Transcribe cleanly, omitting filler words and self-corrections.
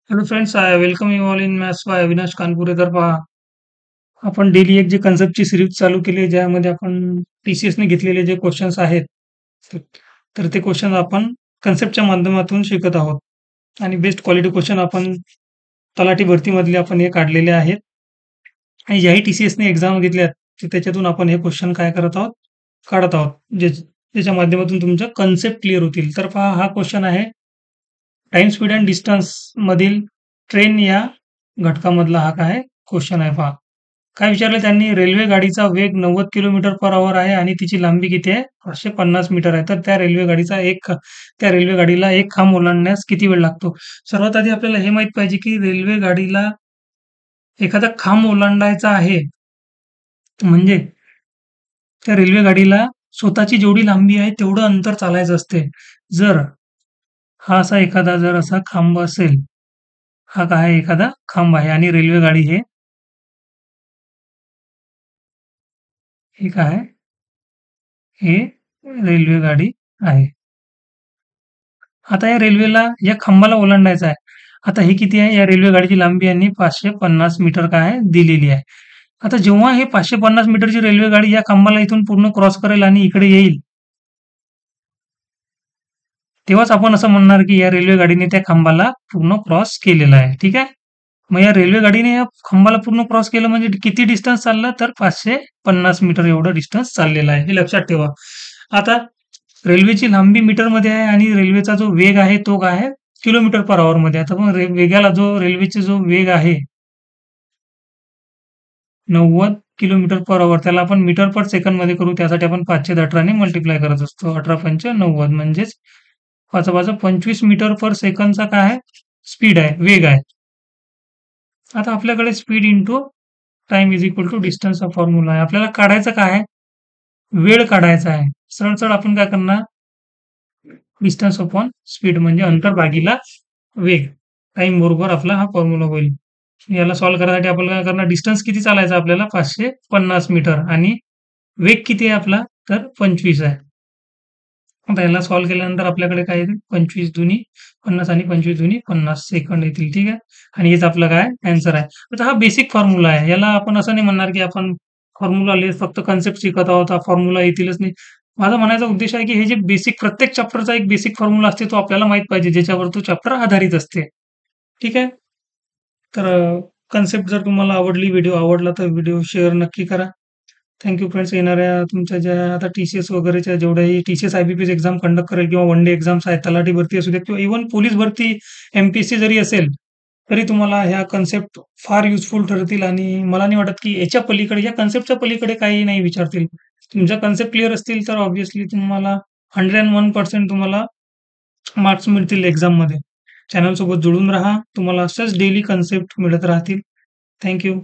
Hello friends, I welcome you all in maths by Avinash Kanpure. तर पहा, आपण डेली एक जे कन्सेप्टची सिरीज चालू केली आहे, ज्यामध्ये आपण टी-सी-एसने घेतलेले जे क्वेश्चन्स आहेत, तर तर ते क्वेश्चन आपण कन्सेप्टच्या माध्यमातून शिकत आहोत. आणि बेस्ट क्वालिटी क्वेश्चन आपण तलाठी भरतीमधले आपण हे काढलेले आहेत. आणि ज्याही टी-सी-एसने एक्झाम घेतल्यात, तर त्याच्यातून आपण हे क्वेश्चन काय करत आहोत, काढत आहोत. ज्याच्या माध्यमातून तुमच्या कन्सेप्ट क्लिअर होतील. तर पहा, हा क्वेश्चन आहे टाइम स्पीड अँड डिस्टन्स मधील ट्रेन या घटकामधला हा काय क्वेश्चन आहे पहा. काय विचारलं त्यांनी? रेल्वे गाडीचा वेग 90 किलोमीटर पर आवर आहे आणि तिची लांबी किती आहे? 550 मीटर आहे. तर त्या रेल्वे गाडीला एक खांब ओलांडण्यास किती वेळ लागतो? सर्वात आधी आपल्याला हे माहित पाहिजे की रेल्वे गाडीला एखादा खांब ओलांडायचा आहे, म्हणजे त्या रेल्वे गाडीला स्वतःची जेवढी लांबी आहे तेवढं अंतर चालायचं असते. जर हा असा एखादा जर असा खांब असेल, हा काय आहे? एखादा खांब आहे आणि रेल्वे गाडी हे काय आहे? हे रेल्वे गाडी आहे. आता या खांबाला ओलांडायचं आहे. आता हे किती आहे? या रेल्वे गाडीची लांबी यांनी 550 मीटर काय आहे? दिलेली आहे. आता जेव्हा हे 550 मीटरची रेल्वे गाडी या खांबाला इथून पूर्ण क्रॉस करेल आणि इकडे येईल, तेव्हाच आपण असं म्हणणार की या रेल्वे गाडीने त्या खांबाला पूर्ण क्रॉस केलेला आहे. ठीक आहे? मग या रेल्वे गाडीने या खांबाला पूर्ण क्रॉस केलं म्हणजे किती डिस्टन्स चाललं? तर 550 मीटर एवढं डिस्टन्स चाललेलं आहे. हे लक्षात ठेवा. आता रेल्वेची लांबी मीटरमध्ये आहे आणि रेल्वेचा जो वेग आहे तो काय आहे? किलोमीटर पर हॉवरमध्ये. आता मग रेल्वेचा जो वेग आहे 90 किलोमीटर पर हॉवर, त्याला आपण मीटर पर सेकंदमध्ये करू. त्यासाठी आपण 518 ने मल्टिप्लाय करत असतो. 18×5 90 म्हणजेच 5×5 मीटर पर सेकंदचा काय आहे? स्पीड आहे, वेग आहे. आता आपल्याकडे speed into time is equal to distance हा फॉर्म्युला आहे. आपल्याला काढायचं काय आहे? वेळ काढायचा आहे. सरळ सरळ आपण काय करणार? डिस्टन्स अपॉन स्पीड म्हणजे अंतर भागीला वेग. टाइम बरोबर आपला हा फॉर्म्युला होईल. याला सॉल्व्ह करायसाठी आपल्याला काय करणार? डिस्टन्स किती चालायचा आपल्याला? 550 मीटर आणि वेग किती आहे आपला? तर 25 आहे. आता याला सॉल्व्ह केल्यानंतर आपल्याकडे काय येईल? 25 दुनी 50 आणि 25 दुनी 50 सेकंद येतील. ठीक आहे? आणि हेच आपलं काय आन्सर आहे. आता हा बेसिक फॉर्म्युला आहे. याला आपण असं नाही म्हणणार की आपण फॉर्म्युला लिहित फक्त कन्सेप्ट शिकत आहोत, हा फॉर्म्युला येतीलच नाही. माझा म्हणायचा उद्देश आहे की हे जे बेसिक प्रत्येक चॅप्टरचा एक बेसिक फॉर्म्युला असते, तो आपल्याला माहीत पाहिजे, ज्याच्यावर तो चॅप्टर आधारित असते. ठीक आहे? तर कन्सेप्ट जर तुम्हाला आवडली, व्हिडिओ आवडला तर व्हिडिओ शेअर नक्की करा. Thank you friends. येणाऱ्या तुमच्या ज्या आता टी-सी-एस वगैरेच्या जेवढ्याही टी-सी-एस, आय-बी-पीएस एक्झाम कंडक्ट करेल किंवा वन डे एक्झाम्स आहेत, तलाठी भरती असू द्या किंवा इव्हन पोलीस भरती, एम-पी-एस-सी जरी असेल, तरी तुम्हाला ह्या कन्सेप्ट फार युजफुल ठरतील आणि मला नाही वाटत की याच्या पलीकडे, या कन्सेप्टच्या पलीकडे काही नाही विचारतील. तुमच्या कन्सेप्ट क्लिअर असतील तर ऑब्व्हियसली तुम्हाला 101% तुम्हाला मार्क्स मिळतील एक्झाममध्ये. चॅनलसोबत जोडून राहा. तुम्हाला असेच डेली कन्सेप्ट मिळत राहतील. Thank you.